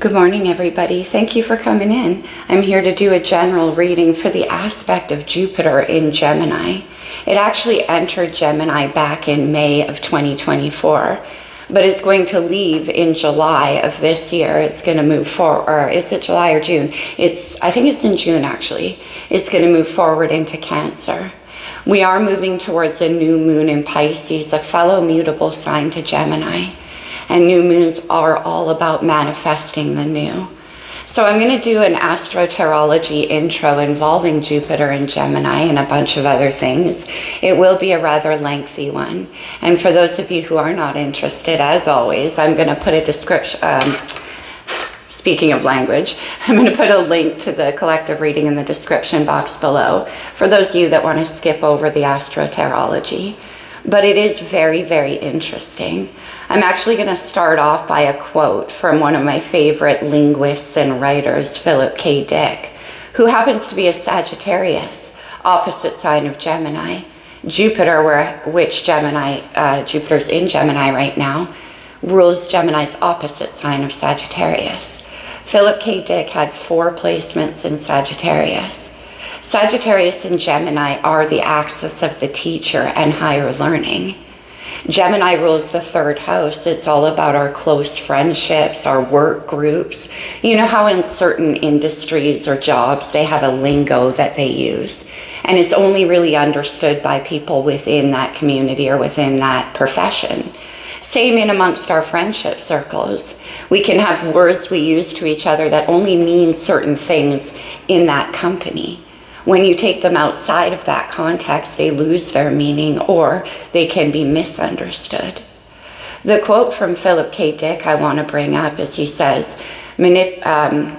Good morning, everybody. Thank you for coming in. I'm here to do a general reading for the aspect of Jupiter in Gemini. It actually entered Gemini back in May of 2024, but it's going to leave in July of this year. It's going to move forward, or is it July or June? I think it's in June, actually. It's going to move forward into Cancer. We are moving towards a new moon in Pisces, a fellow mutable sign to Gemini. And new moons are all about manifesting the new. So I'm going to do an AstroTarology intro involving Jupiter and Gemini and a bunch of other things. It will be a rather lengthy one. And for those of you who are not interested, as always, I'm going to put a description, speaking of language, I'm going to put a link to the collective reading in the description box below for those of you that want to skip over the AstroTarology. But it is very, very interesting. I'm actually going to start off by a quote from one of my favorite linguists and writers, Philip K. Dick, who happens to be a Sagittarius, opposite sign of Gemini. Jupiter, Jupiter's in Gemini right now, rules Gemini's opposite sign of Sagittarius. Philip K. Dick had 4 placements in Sagittarius. Sagittarius and Gemini are the axis of the teacher and higher learning. Gemini rules the 3rd house. It's all about our close friendships, our work groups. You know how in certain industries or jobs they have a lingo that they use, and it's only really understood by people within that community or within that profession. Same in amongst our friendship circles. We can have words we use to each other that only mean certain things in that company. When you take them outside of that context, they lose their meaning or they can be misunderstood. The quote from Philip K. Dick I want to bring up is he says, the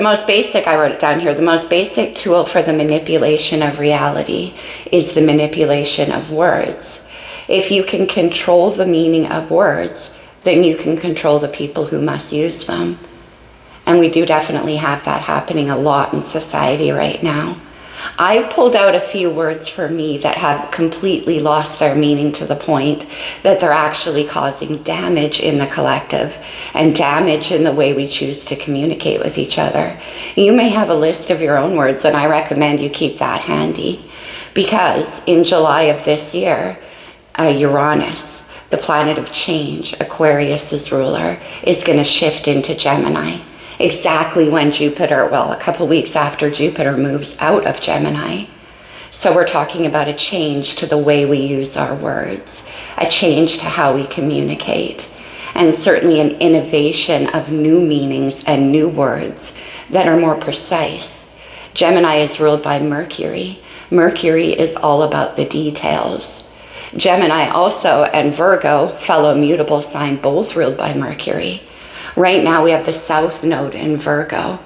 most basic, I wrote it down here, the most basic tool for the manipulation of reality is the manipulation of words. If you can control the meaning of words, then you can control the people who must use them. And we do definitely have that happening a lot in society right now. I've pulled out a few words for me that have completely lost their meaning to the point that they're actually causing damage in the collective and damage in the way we choose to communicate with each other. You may have a list of your own words, and I recommend you keep that handy, because in July of this year, Uranus, the planet of change, Aquarius's ruler, is going to shift into Gemini. Exactly when Jupiter, a couple weeks after Jupiter moves out of Gemini. So we're talking about a change to the way we use our words, a change to how we communicate, and certainly an innovation of new meanings and new words that are more precise. Gemini is ruled by Mercury. Mercury is all about the details. Gemini also and Virgo, fellow mutable sign, both ruled by Mercury. Right now we have the South Node in Virgo.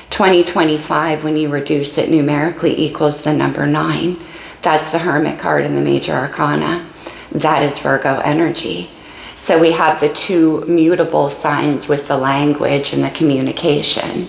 2025, when you reduce it numerically, equals the number 9. That's the Hermit card in the Major Arcana. That is Virgo energy. So we have the 2 mutable signs with the language and the communication.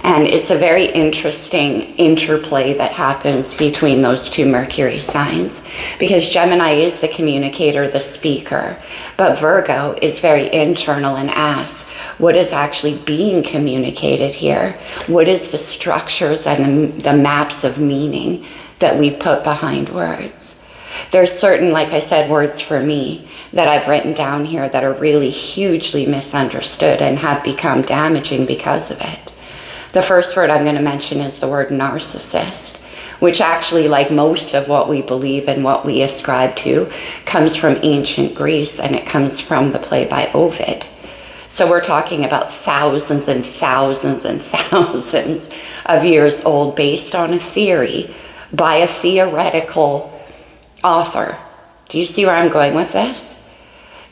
And it's a very interesting interplay that happens between those 2 Mercury signs, because Gemini is the communicator, the speaker, but Virgo is very internal and asks, what is actually being communicated here? What is the structures and the maps of meaning that we put behind words? There's certain, like I said, words for me that I've written down here that are really hugely misunderstood and have become damaging because of it. The first word I'm going to mention is the word narcissist, which actually, like most of what we believe and what we ascribe to, comes from ancient Greece, and it comes from the play by Ovid. So we're talking about thousands and thousands and thousands of years old, based on a theory by a theoretical author. Do you see where I'm going with this?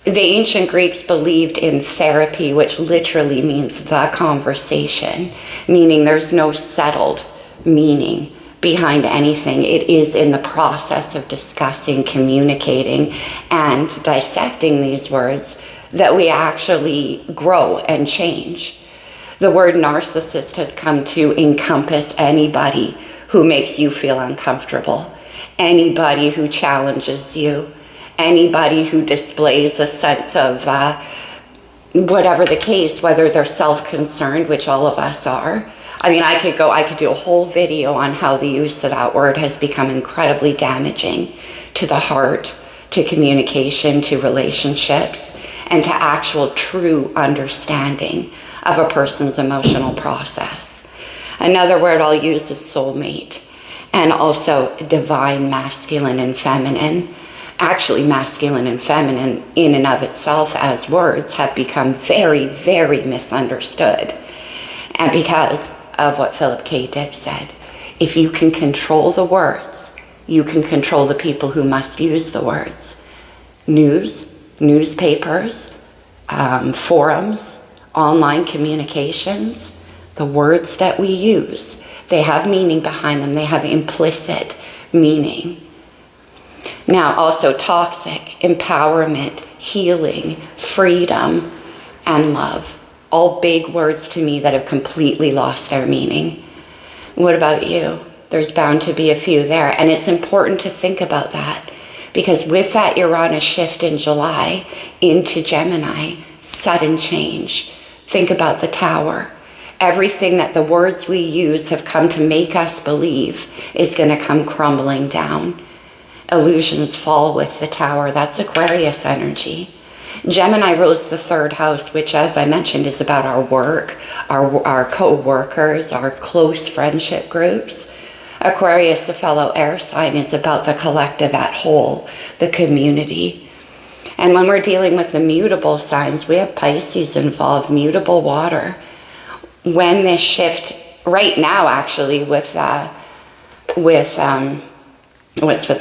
The ancient Greeks believed in therapy, which literally means the conversation, meaning there's no settled meaning behind anything. It is in the process of discussing, communicating, and dissecting these words that we actually grow and change. The word narcissist has come to encompass anybody who makes you feel uncomfortable, anybody who challenges you, anybody who displays a sense of whatever the case, whether they're self-concerned, which all of us are. I mean, I could do a whole video on how the use of that word has become incredibly damaging to the heart, to communication, to relationships, and to actual true understanding of a person's emotional process. Another word I'll use is soulmate, and also divine masculine and feminine. Actually, masculine and feminine in and of itself as words have become very, very misunderstood. And because of what Philip K. Dick said, if you can control the words, you can control the people who must use the words. Newspapers, forums, online communications, the words that we use, they have meaning behind them. They have implicit meaning. Now, also toxic, empowerment, healing, freedom, and love. All big words to me that have completely lost their meaning. What about you? There's bound to be a few there. And it's important to think about that, because with that Uranus shift in July into Gemini, sudden change. Think about the Tower. Everything that the words we use have come to make us believe is going to come crumbling down. Illusions fall with the Tower. That's Aquarius energy. Gemini rules the third house, which, as I mentioned, is about our work, our co-workers, our close friendship groups. Aquarius, the fellow air sign, is about the collective at whole, the community. And when we're dealing with the mutable signs, we have Pisces involved, mutable water. When this shift, right now actually, what's with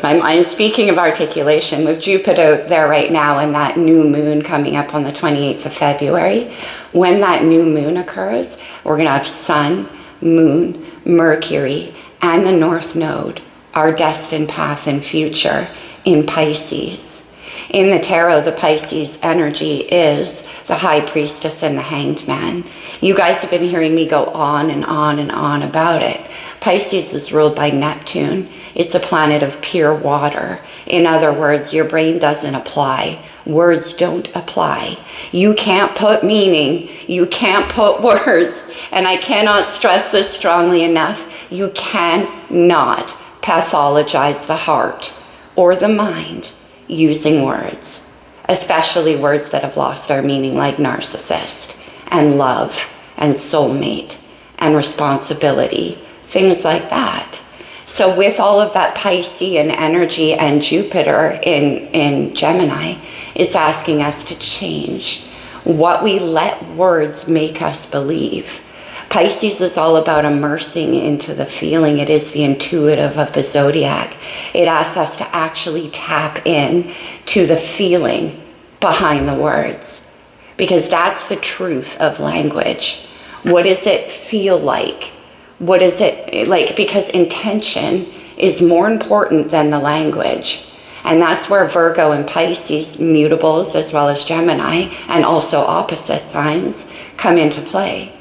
my mind, speaking of articulation, with Jupiter there right now and that new moon coming up on the 28th of February, when that new moon occurs, we're going to have Sun, Moon, Mercury, and the North Node, our destined path and future, in Pisces. In the tarot, the Pisces energy is the High Priestess and the Hanged Man. You guys have been hearing me go on and on and on about it. Pisces is ruled by Neptune. It's a planet of pure water. In other words, your brain doesn't apply. Words don't apply. You can't put meaning. You can't put words. And I cannot stress this strongly enough. You cannot pathologize the heart or the mind using words, especially words that have lost their meaning, like narcissist and love and soulmate and responsibility, things like that. So with all of that Piscean energy and Jupiter in Gemini, it's asking us to change what we let words make us believe. Pisces is all about immersing into the feeling. It is the intuitive of the zodiac. It asks us to actually tap in to the feeling behind the words, because that's the truth of language. What does it feel like? What is it like? Because intention is more important than the language. And that's where Virgo and Pisces, mutables as well as Gemini, and also opposite signs, come into play.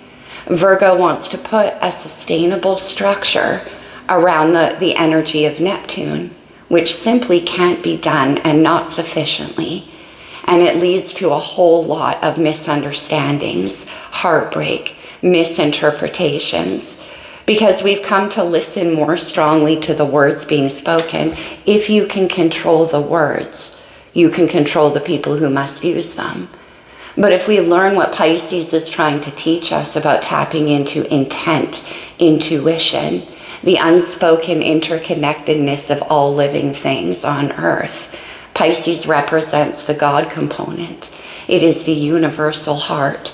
Virgo wants to put a sustainable structure around the energy of Neptune, which simply can't be done, and not sufficiently. And it leads to a whole lot of misunderstandings, heartbreak, misinterpretations, because we've come to listen more strongly to the words being spoken. If you can control the words, you can control the people who must use them. But if we learn what Pisces is trying to teach us about tapping into intent, intuition, the unspoken interconnectedness of all living things on Earth, Pisces represents the God component. It is the universal heart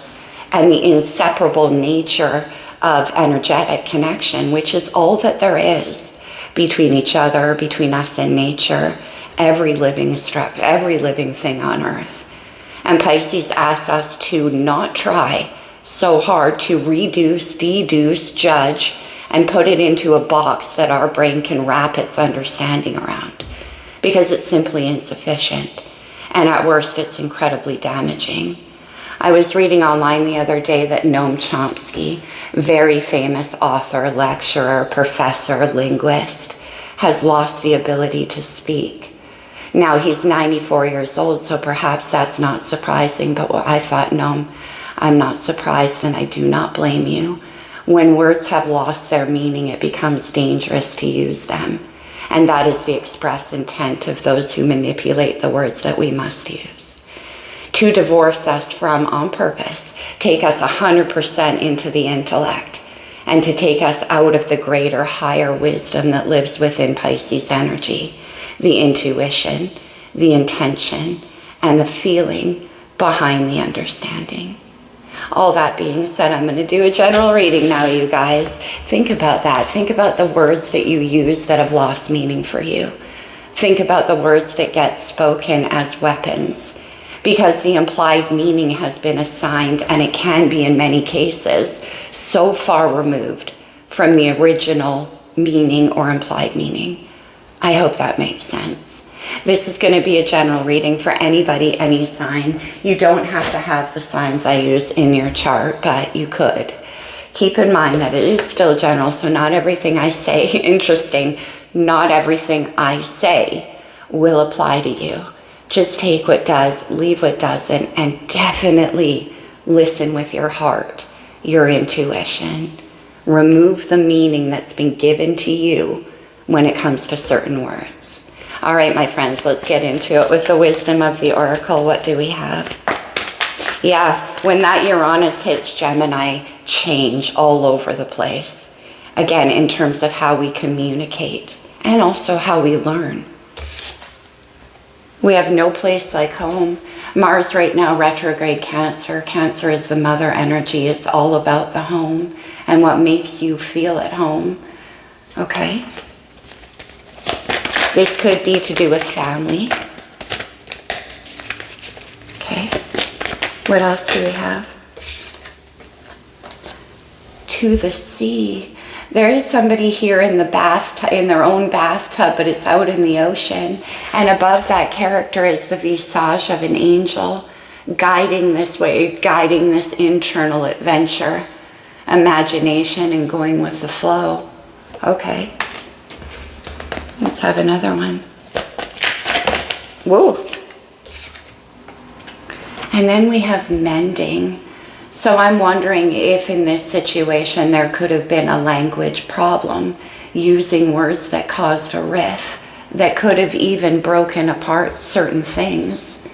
and the inseparable nature of energetic connection, which is all that there is between each other, between us and nature, every living thing on Earth. And Pisces asks us to not try so hard to reduce, deduce, judge, and put it into a box that our brain can wrap its understanding around, because it's simply insufficient. And at worst, it's incredibly damaging. I was reading online the other day that Noam Chomsky, very famous author, lecturer, professor, linguist, has lost the ability to speak. Now he's 94 years old, so perhaps that's not surprising, but I thought, no, I'm not surprised and I do not blame you. When words have lost their meaning, it becomes dangerous to use them. And that is the express intent of those who manipulate the words that we must use. To divorce us from, on purpose, take us 100% into the intellect, and to take us out of the greater, higher wisdom that lives within Pisces energy, the intuition, the intention, and the feeling behind the understanding. All that being said, I'm going to do a general reading now, you guys. Think about that. Think about the words that you use that have lost meaning for you. Think about the words that get spoken as weapons, because the implied meaning has been assigned, and it can be in many cases so far removed from the original meaning or implied meaning. I hope that makes sense. This is going to be a general reading for anybody, any sign. You don't have to have the signs I use in your chart, but you could. Keep in mind that it is still general, so not everything I say, interesting, not everything I say will apply to you. Just take what does, leave what doesn't, and definitely listen with your heart, your intuition. Remove the meaning that's been given to you when it comes to certain words. All right, my friends, let's get into it with the wisdom of the oracle. What do we have? Yeah, when that Uranus hits Gemini, change all over the place. Again, in terms of how we communicate and also how we learn. We have no place like home. Mars right now, retrograde Cancer. Cancer is the mother energy. It's all about the home and what makes you feel at home. Okay? This could be to do with family. Okay. What else do we have? To the sea. There is somebody here in the bathtub, in their own bathtub, but it's out in the ocean. And above that character is the visage of an angel guiding this way, guiding this internal adventure, imagination, and going with the flow. Okay. Let's have another one. Whoa. And then we have mending. So I'm wondering if in this situation there could have been a language problem, using words that caused a rift, that could have even broken apart certain things.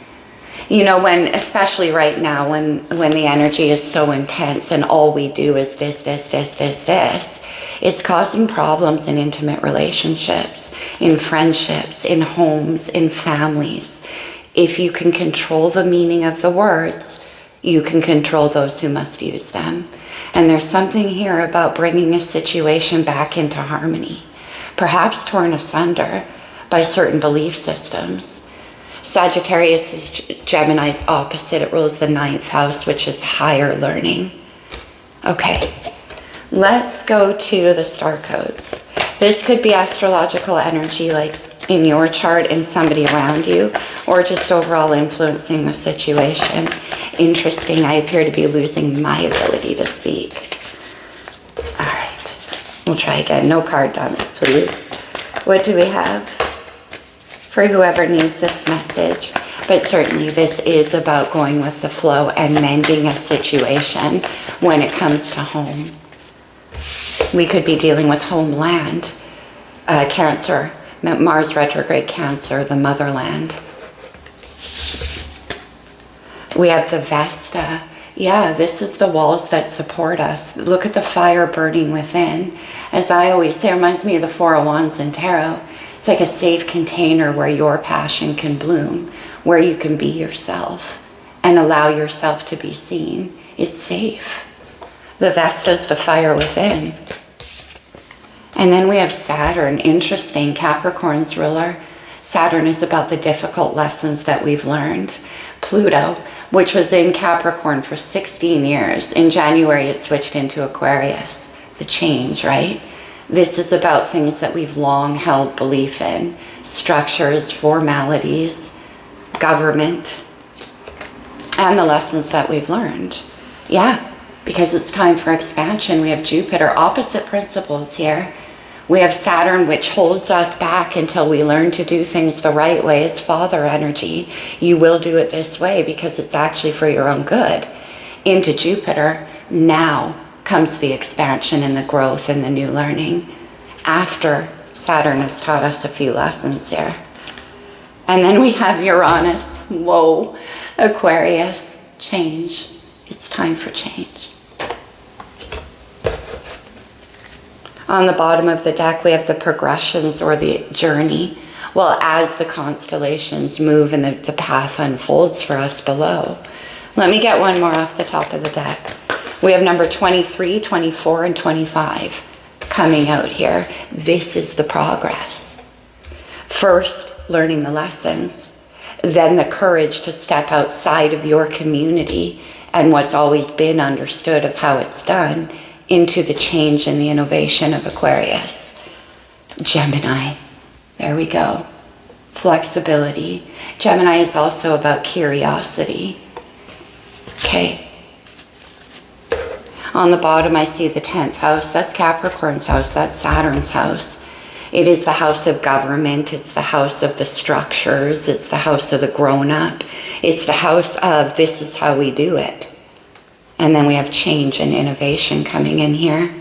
You know, when, especially right now, when the energy is so intense and all we do is this, it's causing problems in intimate relationships, in friendships, in homes, in families. If you can control the meaning of the words, you can control those who must use them. And there's something here about bringing a situation back into harmony, perhaps torn asunder by certain belief systems. Sagittarius is Gemini's opposite. It rules the 9th house, which is higher learning. Okay, let's go to the star codes. This could be astrological energy, like in your chart and somebody around you, or just overall influencing the situation. Interesting, I appear to be losing my ability to speak. All right, we'll try again. No card dumps, please. What do we have for whoever needs this message? But certainly this is about going with the flow and mending a situation when it comes to home. We could be dealing with homeland, Cancer, Mars retrograde Cancer, the motherland. We have the Vesta. Yeah, this is the walls that support us. Look at the fire burning within. As I always say, it reminds me of the Four of Wands in Tarot. It's like a safe container where your passion can bloom, where you can be yourself and allow yourself to be seen. It's safe. The Vesta's the fire within. And then we have Saturn, interesting, Capricorn's ruler. Saturn is about the difficult lessons that we've learned. Pluto, which was in Capricorn for 16 years. In January, it switched into Aquarius. The change, right? This is about things that we've long held belief in. Structures, formalities, government, and the lessons that we've learned. Yeah, because it's time for expansion. We have Jupiter, opposite principles here. We have Saturn, which holds us back until we learn to do things the right way. It's father energy. You will do it this way because it's actually for your own good. Into Jupiter, now comes the expansion and the growth and the new learning after Saturn has taught us a few lessons here. And then we have Uranus, whoa, Aquarius, change. It's time for change. On the bottom of the deck, we have the progressions or the journey. Well, as the constellations move and the path unfolds for us below. Let me get one more off the top of the deck. We have number 23, 24, and 25 coming out here. This is the progress. First, learning the lessons. Then the courage to step outside of your community and what's always been understood of how it's done into the change and the innovation of Aquarius. Gemini, there we go. Flexibility. Gemini is also about curiosity. Okay. On the bottom, I see the 10th house. That's Capricorn's house. That's Saturn's house. It is the house of government. It's the house of the structures. It's the house of the grown-up. It's the house of this is how we do it. And then we have change and innovation coming in here.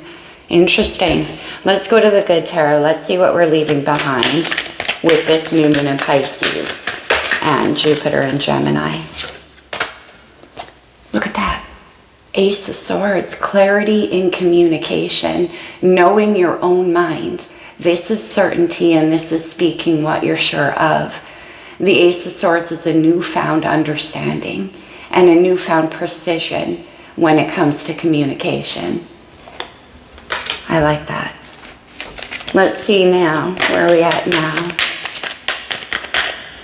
Interesting. Let's go to the good tarot. Let's see what we're leaving behind with this new moon in Pisces and Jupiter in Gemini. Look at that. Ace of Swords, clarity in communication, knowing your own mind. This is certainty and this is speaking what you're sure of. The Ace of Swords is a newfound understanding and a newfound precision when it comes to communication. I like that. Let's see now, where are we at now?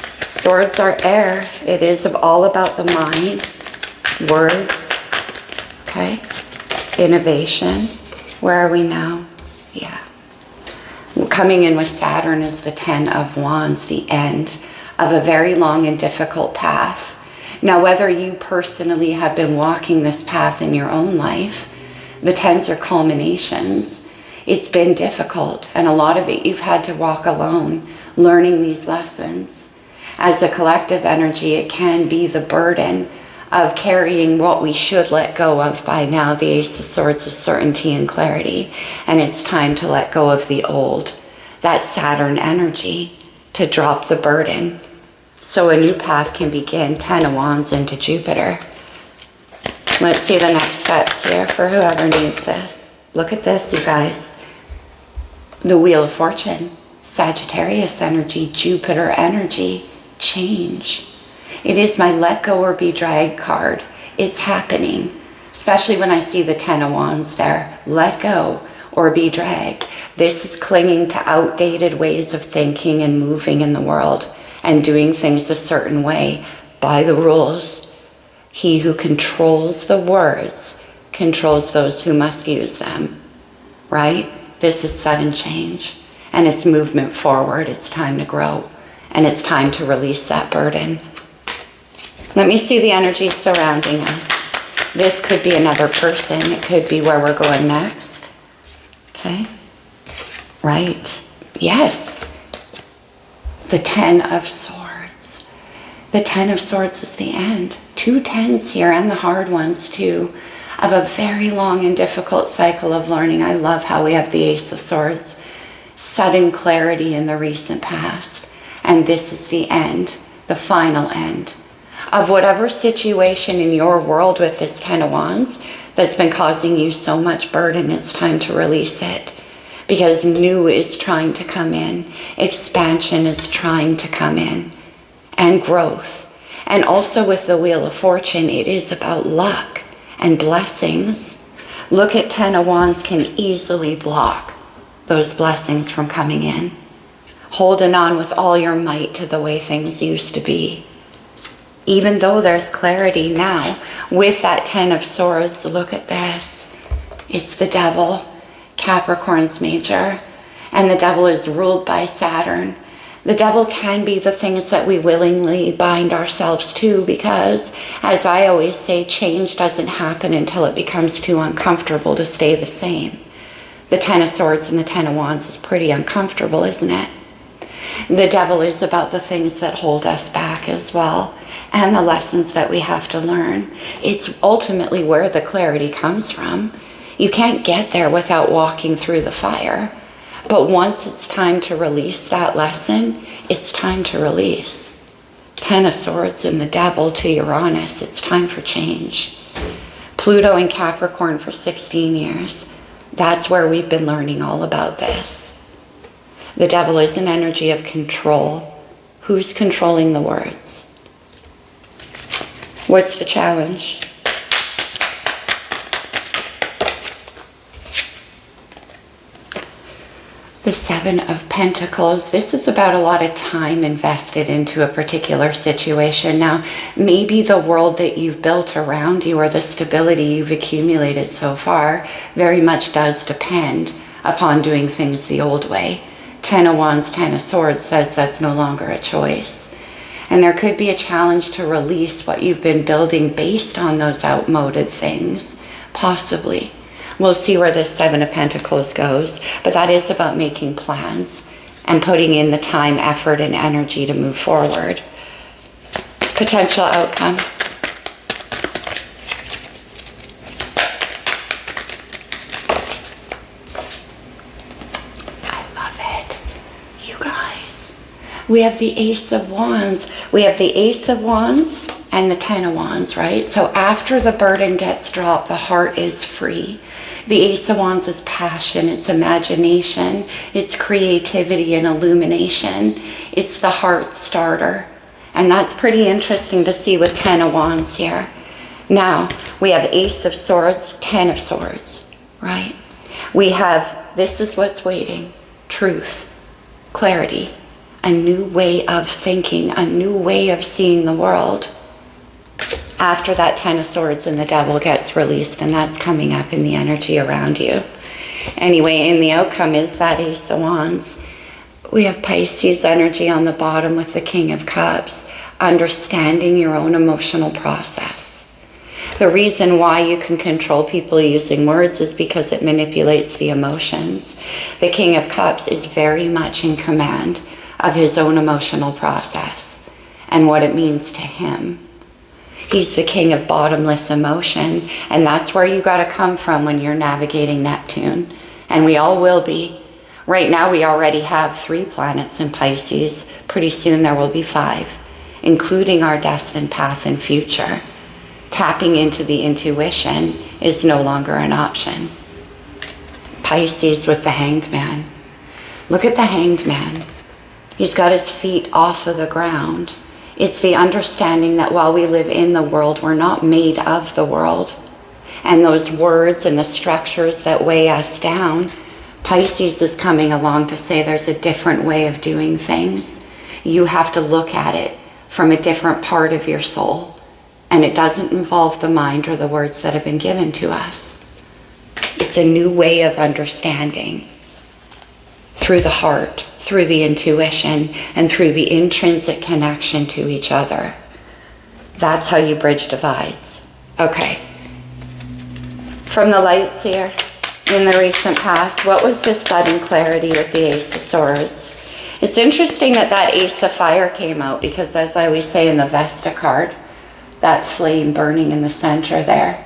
Swords are air. It is all about the mind, words, okay? Innovation. Where are we now? Yeah. Coming in with Saturn is the 10 of Wands, the end of a very long and difficult path. Now, whether you personally have been walking this path in your own life, the 10s are culminations. It's been difficult, and a lot of it you've had to walk alone, learning these lessons. As a collective energy, it can be the burden of carrying what we should let go of by now. The Ace of Swords is certainty and clarity, and it's time to let go of the old, that Saturn energy, to drop the burden. So a new path can begin. 10 of Wands into Jupiter. Let's see the next steps here for whoever needs this. Look at this, you guys. The Wheel of Fortune, Sagittarius energy, Jupiter energy, change. It is my let go or be dragged card. It's happening, especially when I see the 10 of Wands there. Let go or be dragged. This is clinging to outdated ways of thinking and moving in the world and doing things a certain way by the rules. He who controls the words controls those who must use them, right? This is sudden change, and it's movement forward. It's time to grow, and it's time to release that burden. Let me see the energy surrounding us. This could be another person. It could be where we're going next. Okay? Right. Yes. The 10 of Swords. The 10 of Swords is the end. 2 10s here, and the hard ones too, of a very long and difficult cycle of learning. I love how we have the Ace of Swords. Sudden clarity in the recent past. And this is the end, the final end, of whatever situation in your world with this 10 of Wands that's been causing you so much burden. It's time to release it. Because new is trying to come in. Expansion is trying to come in. And growth. And also with the Wheel of Fortune, it is about luck and blessings. Look at 10 of Wands can easily block those blessings from coming in. Holding on with all your might to the way things used to be. Even though there's clarity now, with that 10 of Swords, look at this. It's the devil. Capricorn's major, and the devil is ruled by Saturn. The devil can be the things that we willingly bind ourselves to because, as I always say, change doesn't happen until it becomes too uncomfortable to stay the same. The Ten of Swords and the Ten of Wands is pretty uncomfortable, isn't it? The Devil is about the things that hold us back as well, and the lessons that we have to learn. It's ultimately where the clarity comes from. You can't get there without walking through the fire. But once it's time to release that lesson, it's time to release. Ten of Swords and the Devil to Uranus, it's time for change. Pluto in Capricorn for 16 years. That's where we've been learning all about this. The Devil is an energy of control. Who's controlling the words? What's the challenge? The Seven of Pentacles. This is about a lot of time invested into a particular situation. Now, maybe the world that you've built around you or the stability you've accumulated so far very much does depend upon doing things the old way. Ten of Wands, Ten of Swords says that's no longer a choice. And there could be a challenge to release what you've been building based on those outmoded things, possibly. We'll see where this Seven of Pentacles goes, but that is about making plans and putting in the time, effort, and energy to move forward. Potential outcome. I love it. You guys. We have the Ace of Wands. We have the Ace of Wands and the Ten of Wands, right? So after the burden gets dropped, the heart is free. The Ace of Wands is passion, it's imagination, it's creativity and illumination. It's the heart starter. And that's pretty interesting to see with Ten of Wands here. Now, we have Ace of Swords, Ten of Swords, right? We have, this is what's waiting, truth, clarity, a new way of thinking, a new way of seeing the world. After that Ten of Swords and the Devil gets released, and that's coming up in the energy around you. Anyway, in the outcome is that Ace of Wands. We have Pisces energy on the bottom with the King of Cups, understanding your own emotional process. The reason why you can control people using words is because it manipulates the emotions. The King of Cups is very much in command of his own emotional process and what it means to him. He's the king of bottomless emotion, and that's where you got to come from when you're navigating Neptune. And we all will be. Right now we already have 3 planets in Pisces. Pretty soon there will be 5, including our destined path and future. Tapping into the intuition is no longer an option. Pisces with the Hanged Man. Look at the Hanged Man. He's got his feet off of the ground. It's the understanding that while we live in the world, we're not made of the world. And those words and the structures that weigh us down, Pisces is coming along to say there's a different way of doing things. You have to look at it from a different part of your soul. And it doesn't involve the mind or the words that have been given to us. It's a new way of understanding through the heart, through the intuition, and through the intrinsic connection to each other. That's how you bridge divides. Okay. From the lights here, in the recent past, what was this sudden clarity with the Ace of Swords? It's interesting that that Ace of Fire came out because, as I always say in the Vesta card, that flame burning in the center there,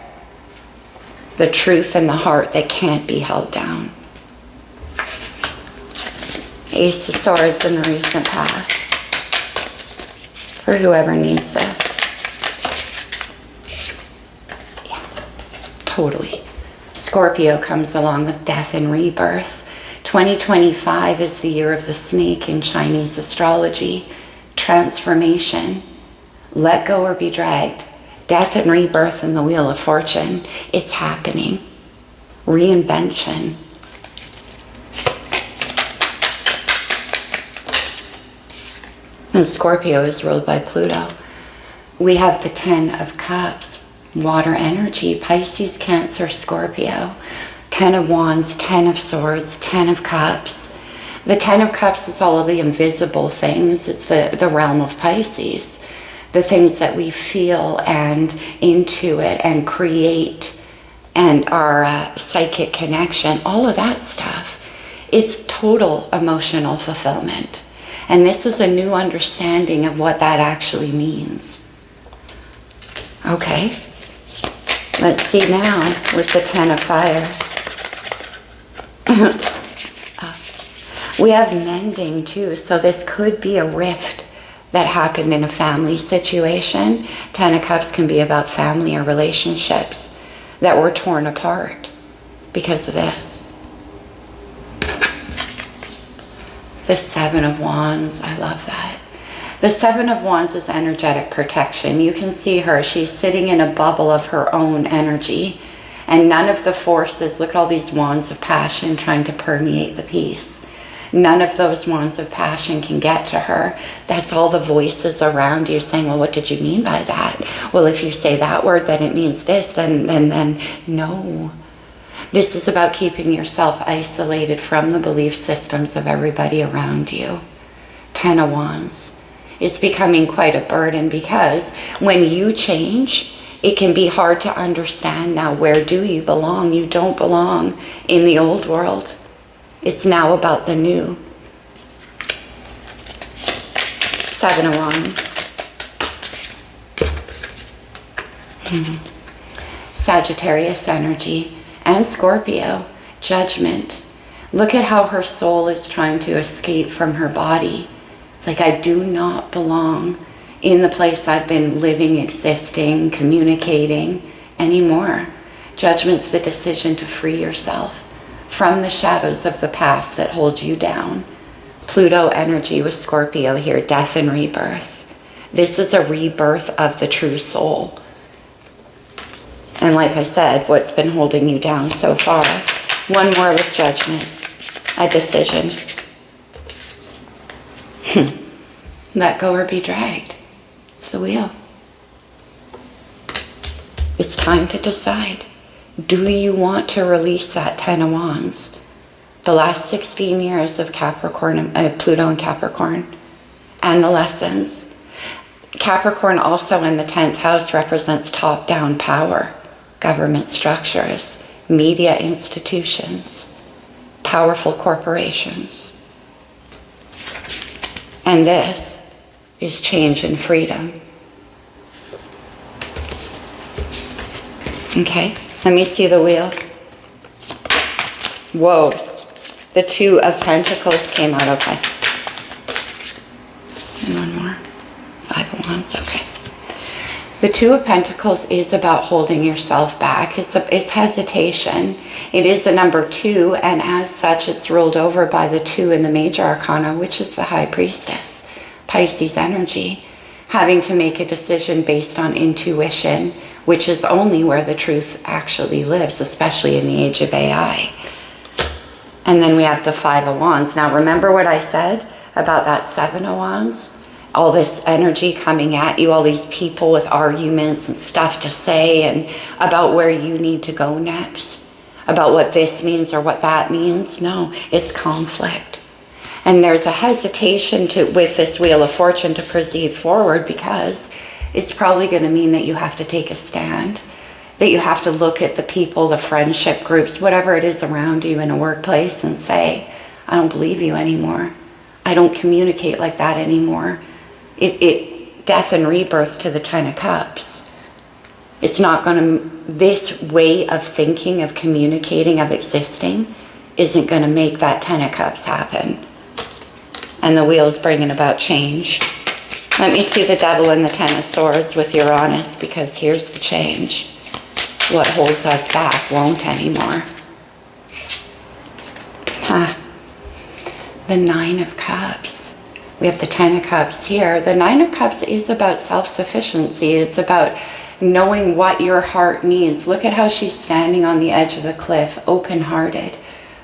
the truth in the heart that can't be held down. Ace of Swords in the recent past, for whoever needs this. Yeah, totally. Scorpio comes along with death and rebirth. 2025 is the year of the snake in Chinese astrology. Transformation. Let go or be dragged. Death and rebirth in the Wheel of Fortune. It's happening. Reinvention. And Scorpio is ruled by Pluto. We have the Ten of Cups, water energy, Pisces, Cancer, Scorpio. Ten of Wands, Ten of Swords, Ten of Cups. The Ten of Cups is all of the invisible things. It's the realm of Pisces. The things that we feel and intuit and create and our psychic connection, all of that stuff. It's total emotional fulfillment. And this is a new understanding of what that actually means. Okay, let's see now with the Ten of Fire. We have mending too, so this could be a rift that happened in a family situation. Ten of Cups can be about family or relationships that were torn apart because of this. The Seven of Wands, I love that. The Seven of Wands is energetic protection. You can see her, she's sitting in a bubble of her own energy, and none of the forces, look at all these wands of passion trying to permeate the piece. None of those wands of passion can get to her. That's all the voices around you saying, well, what did you mean by that? Well, if you say that word, then it means this, then no. This is about keeping yourself isolated from the belief systems of everybody around you. Ten of Wands. It's becoming quite a burden because when you change, it can be hard to understand now, where do you belong? You don't belong in the old world. It's now about the new. Seven of Wands. Sagittarius energy and Scorpio, judgment. Look at how her soul is trying to escape from her body. It's like, I do not belong in the place I've been living, existing, communicating anymore. Judgment's the decision to free yourself from the shadows of the past that hold you down. Pluto energy with Scorpio here, death and rebirth. This is a rebirth of the true soul. And like I said, what's been holding you down so far? One more with judgment, a decision. Let go or be dragged. It's the wheel. It's time to decide. Do you want to release that Ten of Wands? The last 16 years of Capricorn, Pluto and Capricorn, and the lessons. Capricorn also in the 10th house represents top-down power, government structures, media institutions, powerful corporations. And this is change and freedom. Okay, let me see the wheel. Whoa, the Two of Pentacles came out, okay. And one more, Five of Wands, okay. The Two of Pentacles is about holding yourself back. It's hesitation. It is a number 2, and as such, it's ruled over by the 2 in the major arcana, which is the High Priestess, Pisces energy, having to make a decision based on intuition, which is only where the truth actually lives, especially in the age of AI. And then we have the Five of Wands. Now, remember what I said about that Seven of Wands? All this energy coming at you, all these people with arguments and stuff to say, and about where you need to go next, about what this means or what that means. No, it's conflict. And there's a hesitation with this Wheel of Fortune to proceed forward because it's probably going to mean that you have to take a stand, that you have to look at the people, the friendship groups, whatever it is around you in a workplace and say, I don't believe you anymore. I don't communicate like that anymore. Death and rebirth to the Ten of Cups. It's not going to, this way of thinking, of communicating, of existing, isn't going to make that Ten of Cups happen. And the wheel's bringing about change. Let me see the Devil and the Ten of Swords with Uranus, because here's the change. What holds us back won't anymore. The Nine of Cups. We have the Ten of Cups here. The Nine of Cups is about self-sufficiency. It's about knowing what your heart needs. Look at how she's standing on the edge of the cliff, open-hearted,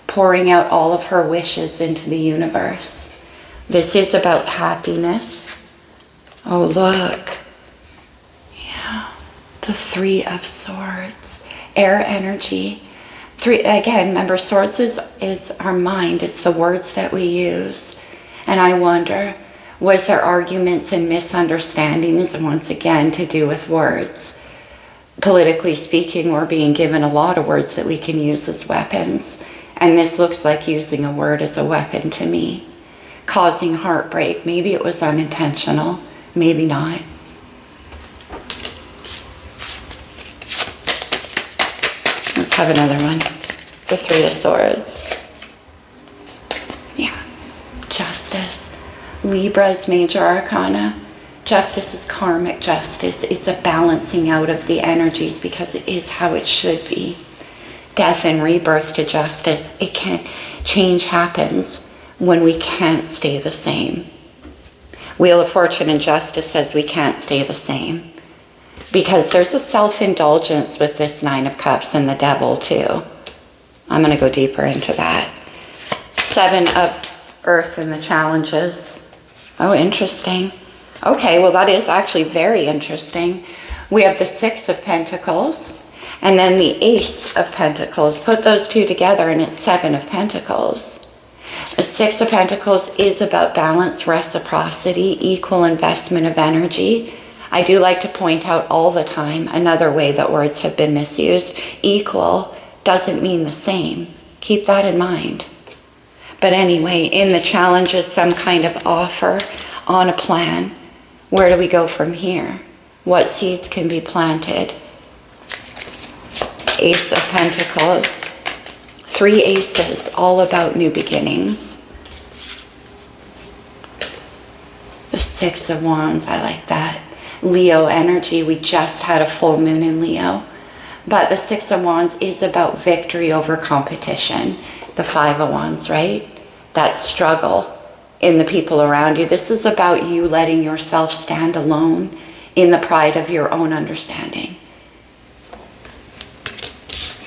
pouring out all of her wishes into the universe. This is about happiness. Oh, look. Yeah. The Three of Swords. Air energy. Again, remember, swords is our mind. It's the words that we use. And I wonder, was there arguments and misunderstandings, and once again, to do with words? Politically speaking, we're being given a lot of words that we can use as weapons. And this looks like using a word as a weapon to me. Causing heartbreak. Maybe it was unintentional. Maybe not. Let's have another one. The Three of Swords. Yeah. Justice. Libra's major arcana. Justice is karmic justice. It's a balancing out of the energies because it is how it should be. Death and rebirth to justice. It can't. Change happens when we can't stay the same. Wheel of Fortune and Justice says we can't stay the same. Because there's a self-indulgence with this Nine of Cups and the Devil too. I'm going to go deeper into that. Seven of Earth and the challenges. Oh, interesting. Okay, well that is actually very interesting. We have the Six of Pentacles and then the Ace of Pentacles. Put those two together and it's Seven of Pentacles. The Six of Pentacles is about balance, reciprocity, equal investment of energy. I do like to point out all the time another way that words have been misused. Equal doesn't mean the same. Keep that in mind. But anyway, in the challenges, some kind of offer on a plan. Where do we go from here? What seeds can be planted? Ace of Pentacles. Three aces, all about new beginnings. The Six of Wands, I like that. Leo energy, we just had a full moon in Leo. But the Six of Wands is about victory over competition. The Five of Wands, right? That struggle in the people around you. This is about you letting yourself stand alone in the pride of your own understanding.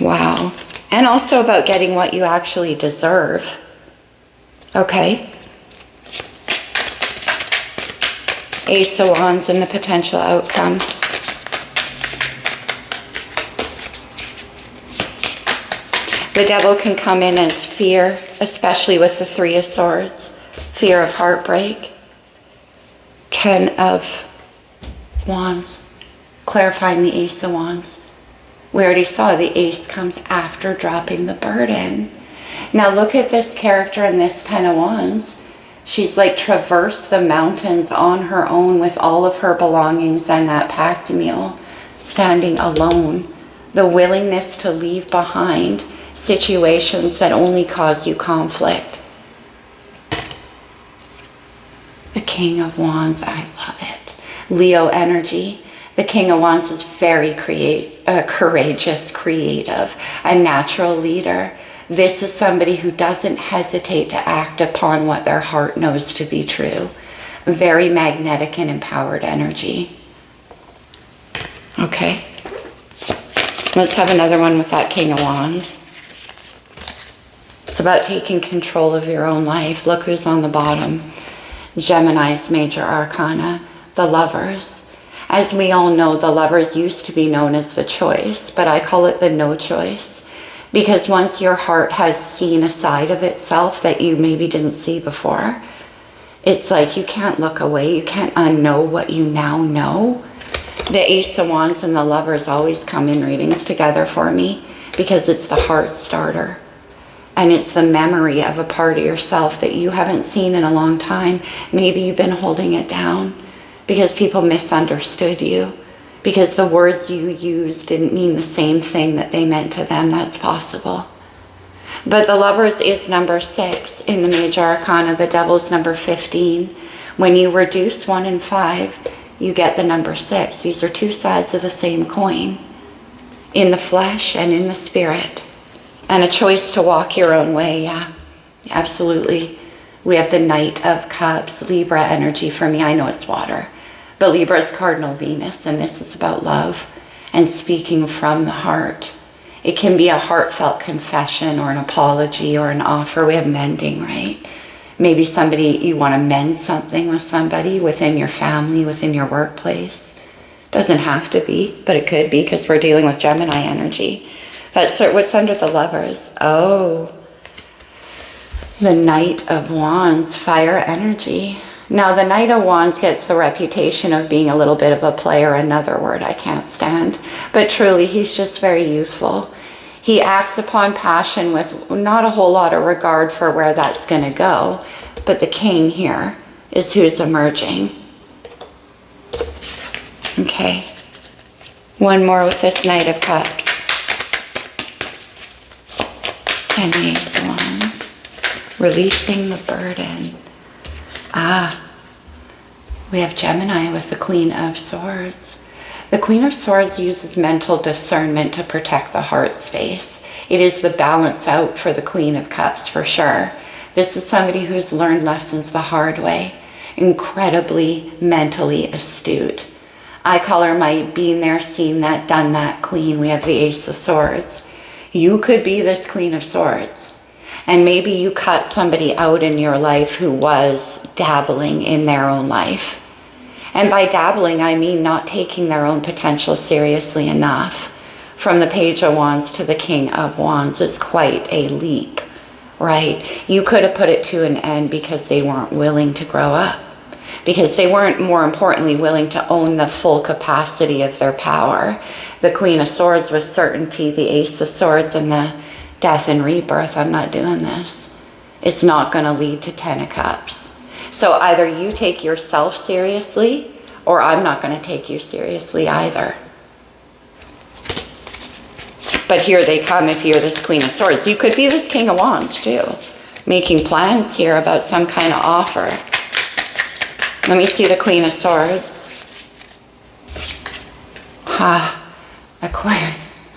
Wow. And also about getting what you actually deserve. Okay. Ace of Wands and the potential outcome. The Devil can come in as fear, especially with the Three of Swords. Fear of heartbreak. Ten of Wands. Clarifying the Ace of Wands. We already saw the Ace comes after dropping the burden. Now look at this character in this Ten of Wands. She's like traversed the mountains on her own with all of her belongings and that packed mule, standing alone. The willingness to leave behind situations that only cause you conflict. The King of Wands, I love it. Leo energy. The King of Wands is very courageous, creative, a natural leader. This is somebody who doesn't hesitate to act upon what their heart knows to be true. Very magnetic and empowered energy. Okay. Let's have another one with that King of Wands. It's about taking control of your own life. Look who's on the bottom. Gemini's major arcana, the Lovers. As we all know, the Lovers used to be known as the choice, but I call it the no choice. Because once your heart has seen a side of itself that you maybe didn't see before, it's like you can't look away. You can't unknow what you now know. The Ace of Wands and the Lovers always come in readings together for me because it's the heart starter. And it's the memory of a part of yourself that you haven't seen in a long time. Maybe you've been holding it down because people misunderstood you, because the words you used didn't mean the same thing that they meant to them. That's possible. But the Lovers is number 6 in the major arcana. The Devil's number 15. When you reduce 1 and 5, you get the number 6. These are two sides of the same coin, in the flesh and in the spirit. And a choice to walk your own way, yeah, absolutely. We have the Knight of Cups, Libra energy for me. I know it's water, but Libra is cardinal Venus, and this is about love and speaking from the heart. It can be a heartfelt confession or an apology or an offer. We have mending, right? Maybe somebody, you want to mend something with somebody within your family, within your workplace. Doesn't have to be, but it could be because we're dealing with Gemini energy. That's what's under the Lovers. Oh, the Knight of Wands, fire energy. Now, the Knight of Wands gets the reputation of being a little bit of a player, another word I can't stand. But truly, he's just very youthful. He acts upon passion with not a whole lot of regard for where that's going to go. But the King here is who's emerging. Okay. One more with this Knight of Cups. And the Ace of Wands. Releasing the burden. We have Gemini with the Queen of Swords. The Queen of Swords uses mental discernment to protect the heart space. It is the balance out for the Queen of Cups, for sure. This is somebody who's learned lessons the hard way. Incredibly mentally astute. I call her my been there, seen that, done that queen. We have the Ace of Swords. You could be this Queen of Swords. And maybe you cut somebody out in your life who was dabbling in their own life. And by dabbling, I mean not taking their own potential seriously enough. From the Page of Wands to the King of Wands is quite a leap, right? You could have put it to an end because they weren't willing to grow up. Because they weren't, more importantly, willing to own the full capacity of their power. The Queen of Swords with certainty, the Ace of Swords, and the death and rebirth. I'm not doing this. It's not going to lead to 10 of Cups. So either you take yourself seriously, or I'm not going to take you seriously either. But here they come if you're this Queen of Swords. You could be this King of Wands too. Making plans here about some kind of offer. Let me see the Queen of Swords. Aquarius.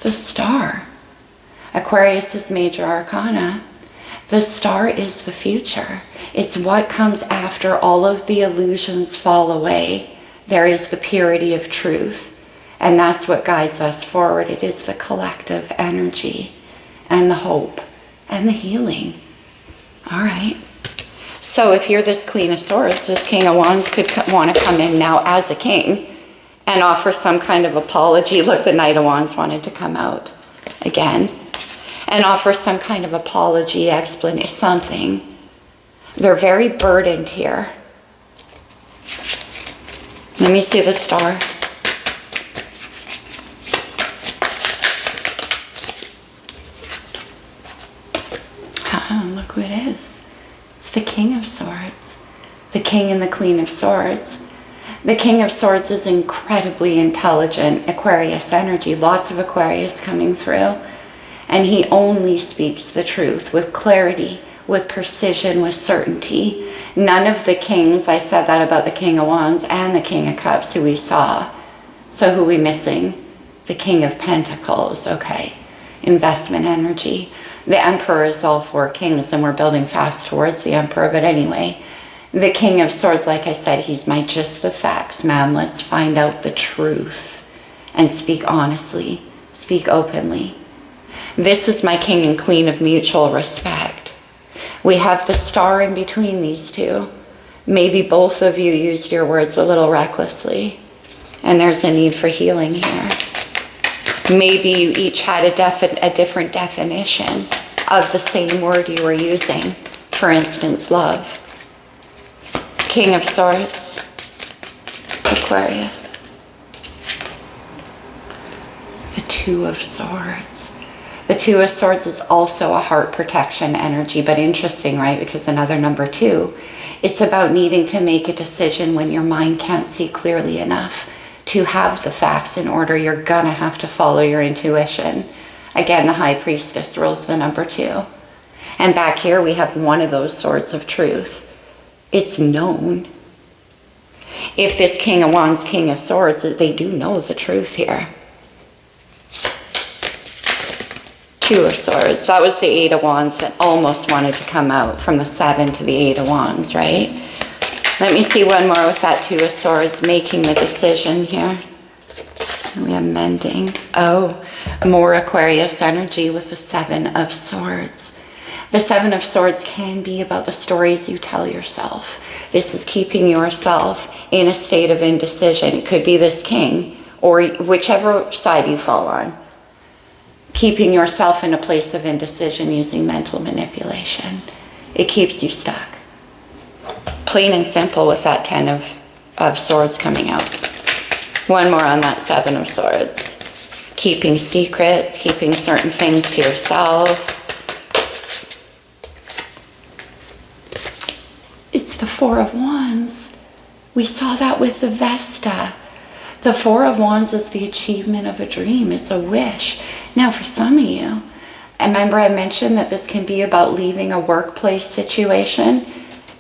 The Star. Aquarius is major arcana. The Star is the future. It's what comes after all of the illusions fall away. There is the purity of truth. And that's what guides us forward. It is the collective energy and the hope and the healing. All right. So if you're this Queen of Swords, this King of Wands could want to come in now as a king and offer some kind of apology. Look, the Knight of Wands wanted to come out again and offer some kind of apology, explanation, something. They're very burdened here. Let me see the Star. Look who it is. It's the King of Swords. The King and the Queen of Swords. The King of Swords is incredibly intelligent, Aquarius energy, lots of Aquarius coming through. And he only speaks the truth with clarity, with precision, with certainty. None of the kings, I said that about the King of Wands and the King of Cups who we saw. So who are we missing? The King of Pentacles, okay. Investment energy. The Emperor is all four kings and we're building fast towards the Emperor. But anyway, the King of Swords, like I said, he's my just the facts, ma'am. Let's find out the truth and speak honestly, speak openly. This is my King and Queen of mutual respect. We have the Star in between these two. Maybe both of you used your words a little recklessly and there's a need for healing here. Maybe you each had a different definition of the same word you were using. For instance, love. King of Swords, Aquarius. The Two of Swords. The Two of Swords is also a heart protection energy, but interesting, right? Because another number 2. It's about needing to make a decision when your mind can't see clearly enough to have the facts in order. You're gonna have to follow your intuition. Again, the High Priestess rules the number 2. And back here we have one of those swords of truth. It's known. If this King of Wands, King of Swords, they do know the truth here. Two of Swords. That was the Eight of Wands that almost wanted to come out from the 7 to the Eight of Wands, right? Let me see one more with that Two of Swords, making the decision here. We have mending. Oh, more Aquarius energy with the Seven of Swords. The Seven of Swords can be about the stories you tell yourself. This is keeping yourself in a state of indecision. It could be this king, or whichever side you fall on. Keeping yourself in a place of indecision using mental manipulation. It keeps you stuck. Plain and simple with that 10 of Swords coming out. One more on that 7 of Swords. Keeping secrets, keeping certain things to yourself. It's the 4 of Wands. We saw that with the Vesta. The 4 of Wands is the achievement of a dream. It's a wish. Now for some of you, remember I mentioned that this can be about leaving a workplace situation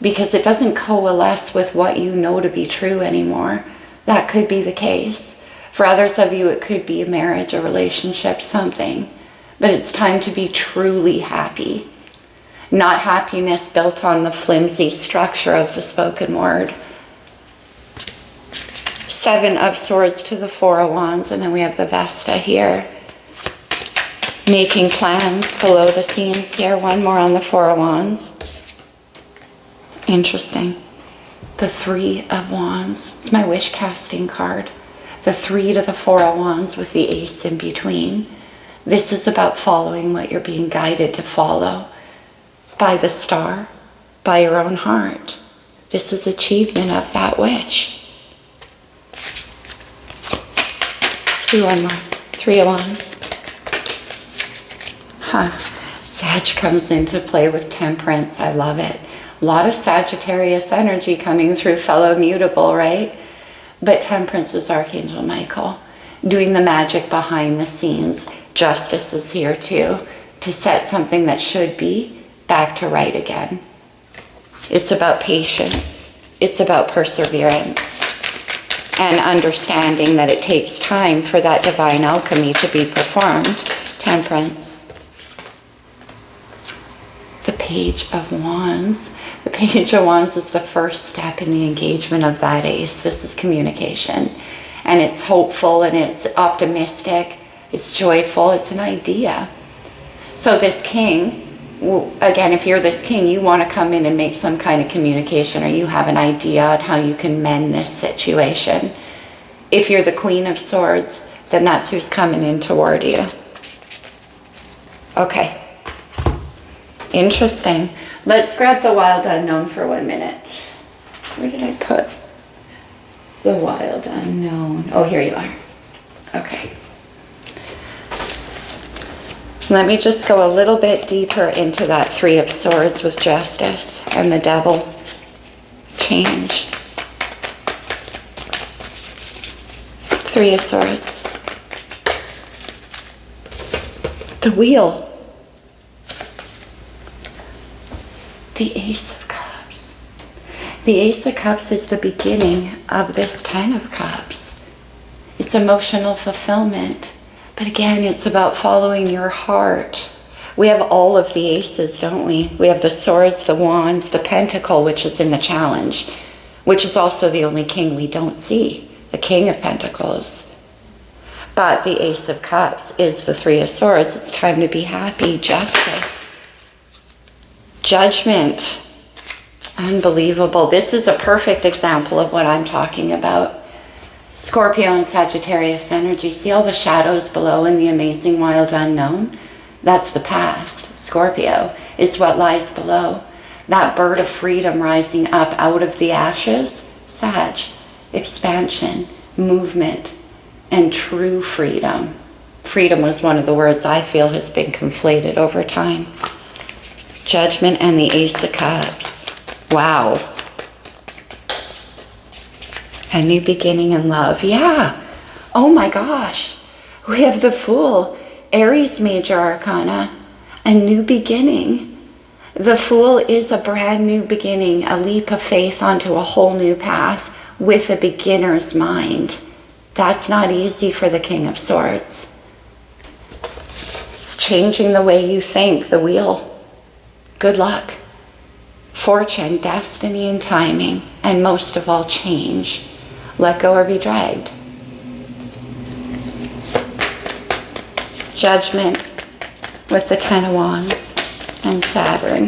because it doesn't coalesce with what you know to be true anymore. That could be the case. For others of you, it could be a marriage, a relationship, something. But it's time to be truly happy. Not happiness built on the flimsy structure of the spoken word. 7 of Swords to the 4 of Wands, and then we have the Vesta here. Making plans below the scenes here. One more on the 4 of Wands. Interesting. The 3 of Wands. It's my wish casting card. The 3 to the 4 of Wands with the Ace in between. This is about following what you're being guided to follow. By the star, by your own heart. This is achievement of that wish. Let's do one more. 3 of Wands. Sag comes into play with Temperance. I love it. A lot of Sagittarius energy coming through, fellow mutable, right? But Temperance is Archangel Michael, doing the magic behind the scenes. Justice is here too, to set something that should be back to right again. It's about patience. It's about perseverance. And understanding that it takes time for that divine alchemy to be performed. Temperance. The Page of Wands. The Page of Wands is the first step in the engagement of that Ace. This is communication. And it's hopeful and it's optimistic. It's joyful. It's an idea. So this King, again, if you're this King, you want to come in and make some kind of communication, or you have an idea on how you can mend this situation. If you're the Queen of Swords, then that's who's coming in toward you. Okay. Interesting. Let's grab the Wild Unknown for 1 minute. Where did I put the Wild Unknown? Oh, here you are. Okay. Let me just go a little bit deeper into that 3 of Swords with Justice and the Devil. Change. 3 of Swords. The Wheel. The Ace of Cups. The Ace of Cups is the beginning of this 10 of Cups. It's emotional fulfillment. But again, it's about following your heart. We have all of the aces, don't we? We have the Swords, the Wands, the Pentacle, which is in the challenge, which is also the only king we don't see, the King of Pentacles. But the Ace of Cups is the 3 of Swords. It's time to be happy. Justice. Judgment. Unbelievable. This is a perfect example of what I'm talking about. Scorpio and Sagittarius energy. See all the shadows below in the amazing Wild Unknown? That's the past. Scorpio is what lies below. That bird of freedom rising up out of the ashes. Sag. Expansion, movement, and true freedom. Freedom was one of the words I feel has been conflated over time. Judgment and the Ace of Cups. Wow. A new beginning in love. Yeah. Oh my gosh. We have the Fool. Aries major arcana. A new beginning. The Fool is a brand new beginning. A leap of faith onto a whole new path with a beginner's mind. That's not easy for the King of Swords. It's changing the way you think. The Wheel. Good luck. Fortune, destiny, and timing. And most of all, change. Let go or be dragged. Judgment with the 10 of Wands and Saturn.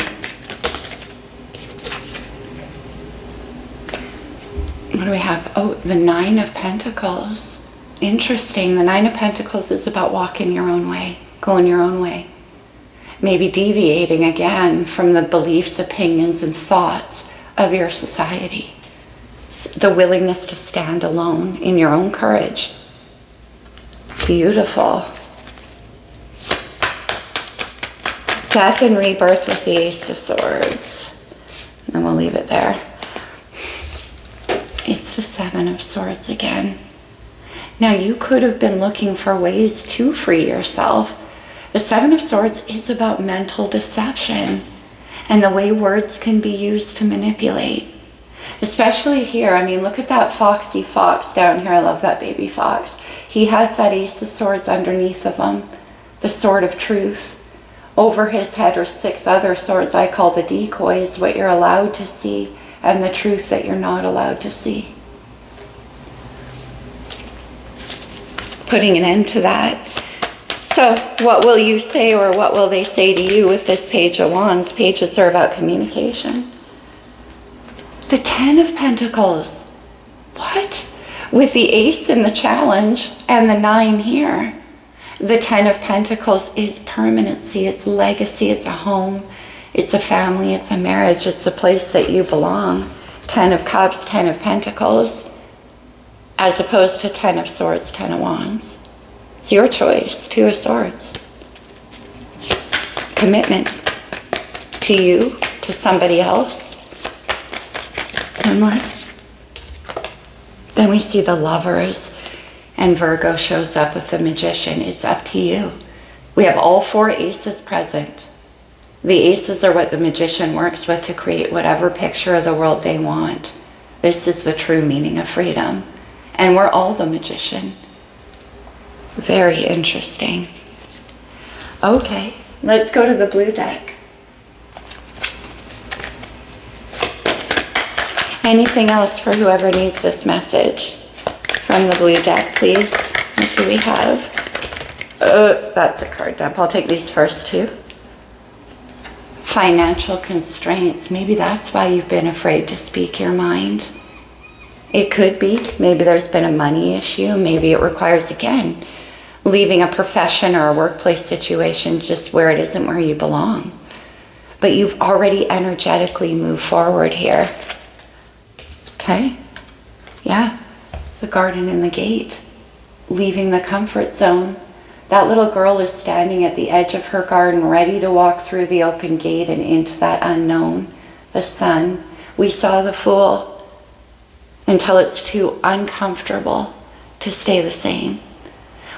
What do we have? Oh, the 9 of Pentacles. Interesting. The 9 of Pentacles is about walking your own way, going your own way. Maybe deviating again from the beliefs, opinions, and thoughts of your society. The willingness to stand alone in your own courage. Beautiful. Death and rebirth with the Ace of Swords. And we'll leave it there. It's the Seven of Swords again. Now you could have been looking for ways to free yourself. The Seven of Swords is about mental deception and the way words can be used to manipulate. Especially here, I mean, look at that foxy fox down here. I love that baby fox. He has that Ace of Swords underneath of him, the Sword of Truth. Over his head are 6 other swords I call the decoys, what you're allowed to see, and the truth that you're not allowed to see. Putting an end to that. So what will you say, or what will they say to you with this Page of Wands? Pages are about communication. The 10 of Pentacles. What? With the Ace in the challenge and the 9 here. The 10 of Pentacles is permanency, it's legacy, it's a home, it's a family, it's a marriage, it's a place that you belong. 10 of Cups, 10 of Pentacles, as opposed to 10 of Swords, 10 of Wands. It's your choice. 2 of Swords. Commitment to you, to somebody else. One more. Then we see the Lovers, and Virgo shows up with the Magician. It's up to you. We have all 4 aces present. The aces are what the Magician works with to create whatever picture of the world they want. This is the true meaning of freedom. And we're all the Magician. Very interesting. Okay, let's go to the blue deck. Anything else for whoever needs this message from the blue deck, please? What do we have? That's a card dump. I'll take these first 2. Financial constraints. Maybe that's why you've been afraid to speak your mind. It could be. Maybe there's been a money issue. Maybe it requires, again, leaving a profession or a workplace situation just where it isn't where you belong. But you've already energetically moved forward here. Okay? Yeah. The garden and the gate. Leaving the comfort zone. That little girl is standing at the edge of her garden, ready to walk through the open gate and into that unknown. The sun. We saw the Fool. Until it's too uncomfortable to stay the same.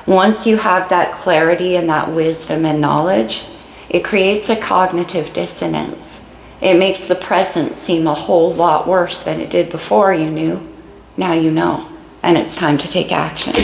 Once you have that clarity and that wisdom and knowledge, it creates a cognitive dissonance. It makes the present seem a whole lot worse than it did before you knew. Now you know, and it's time to take action.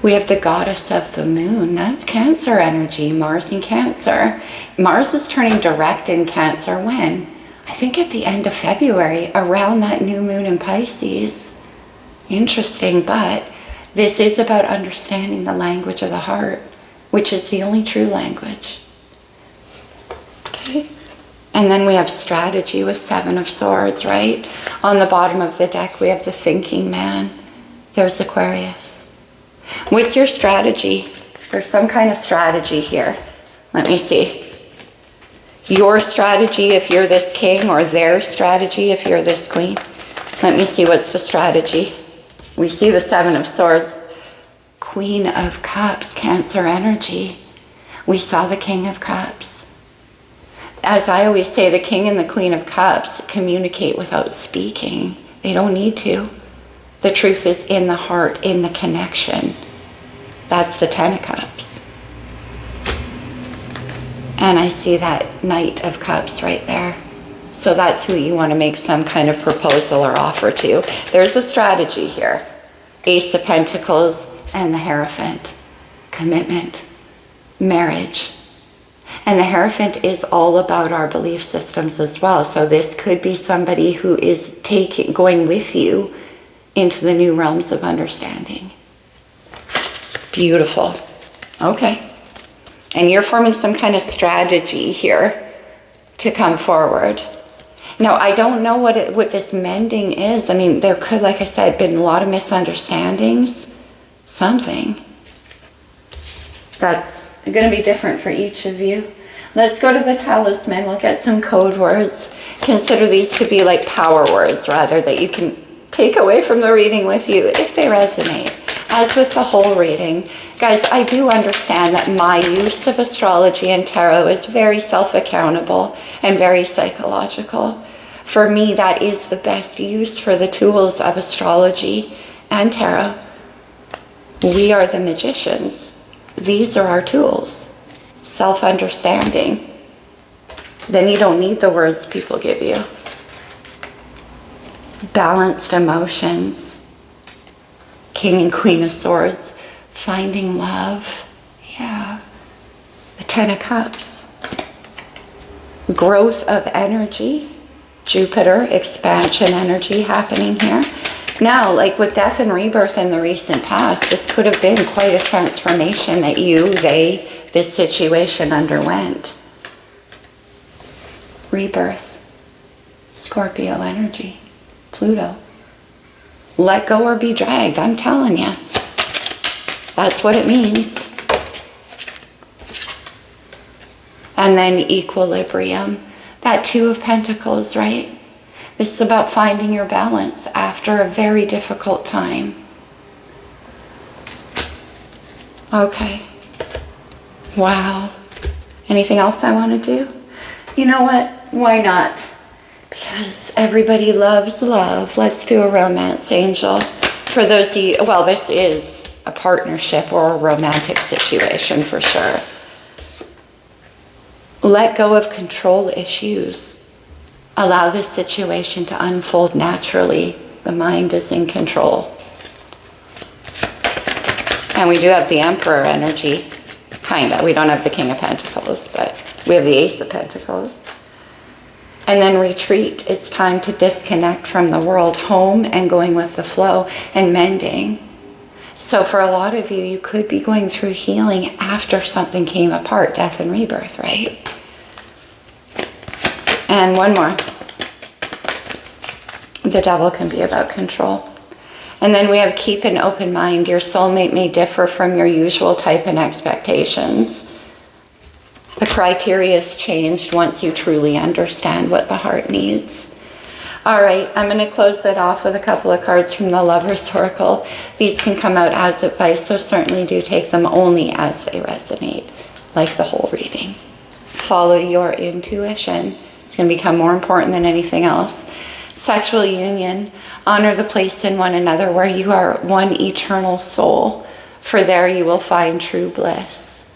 We have the Goddess of the Moon. That's Cancer energy, Mars in Cancer. Mars is turning direct in Cancer when? I think at the end of February, around that new moon in Pisces. Interesting, but this is about understanding the language of the heart, which is the only true language. Okay? And then we have strategy with 7 of Swords, right? On the bottom of the deck, we have the thinking man. There's Aquarius. What's your strategy? There's some kind of strategy here. Let me see. Your strategy if you're this king, or their strategy if you're this queen. Let me see, what's the strategy? We see the 7 of Swords. Queen of Cups, Cancer energy. We saw the King of Cups. As I always say, the King and the Queen of Cups communicate without speaking. They don't need to. The truth is in the heart, in the connection. That's the 10 of Cups. And I see that Knight of Cups right there. So that's who you want to make some kind of proposal or offer to. There's a strategy here. Ace of Pentacles and the Hierophant. Commitment. Marriage. And the Hierophant is all about our belief systems as well. So this could be somebody who is going with you into the new realms of understanding. Beautiful. Okay. And you're forming some kind of strategy here to come forward. Now, I don't know what this mending is. I mean, there could, like I said, been a lot of misunderstandings. Something. That's going to be different for each of you. Let's go to the talisman. We'll get some code words. Consider these to be like power words, rather, that you can take away from the reading with you if they resonate. As with the whole reading, guys, I do understand that my use of astrology and tarot is very self-accountable and very psychological. For me, that is the best use for the tools of astrology and tarot. We are the magicians. These are our tools. Self-understanding. Then you don't need the words people give you. Balanced emotions. King and Queen of Swords. Finding love. Yeah. The Ten of Cups. Growth of energy. Jupiter, expansion energy happening here. Now, like with death and rebirth in the recent past, this could have been quite a transformation that you, they, this situation underwent. Rebirth. Scorpio energy. Pluto. Let go or be dragged, I'm telling you. That's what it means. And then equilibrium. That Two of Pentacles, right? This is about finding your balance after a very difficult time. Okay. Wow. Anything else I want to do? You know what? Why not? Because everybody loves love. Let's do a romance angel. For those of you, well, this is a partnership or a romantic situation for sure. Let go of control issues. Allow this situation to unfold naturally. The mind is in control. And we do have the Emperor energy. Kinda. We don't have the King of Pentacles, but we have the Ace of Pentacles. And then retreat. It's time to disconnect from the world, home and going with the flow and mending. So for a lot of you, you could be going through healing after something came apart, death and rebirth, right? And one more. The Devil can be about control. And then we have keep an open mind. Your soulmate may differ from your usual type and expectations. The criteria is changed once you truly understand what the heart needs. All right, I'm going to close that off with a couple of cards from the Lover's Oracle. These can come out as advice, so certainly do take them only as they resonate, like the whole reading. Follow your intuition. It's going to become more important than anything else. Sexual union. Honor the place in one another where you are one eternal soul. For there you will find true bliss.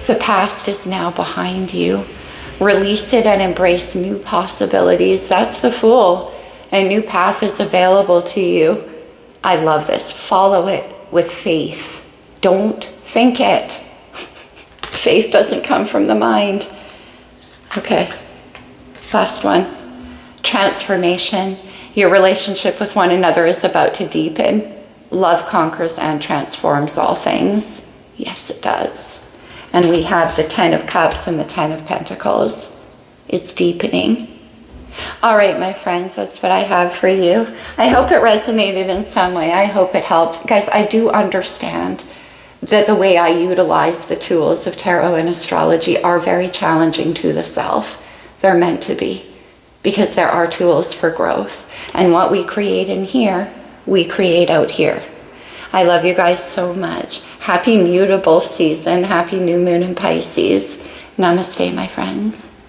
The past is now behind you. Release it and embrace new possibilities. That's the Fool. A new path is available to you. I love this. Follow it with faith. Don't think it. Faith doesn't come from the mind. Okay. Last one. Transformation. Your relationship with one another is about to deepen. Love conquers and transforms all things. Yes, it does. And we have the Ten of Cups and the Ten of Pentacles. It's deepening. All right, my friends, that's what I have for you. I hope it resonated in some way. I hope it helped. Guys, I do understand that the way I utilize the tools of tarot and astrology are very challenging to the self. They're meant to be, because there are tools for growth. And what we create in here, we create out here. I love you guys so much. Happy mutable season. Happy new moon in Pisces. Namaste, my friends.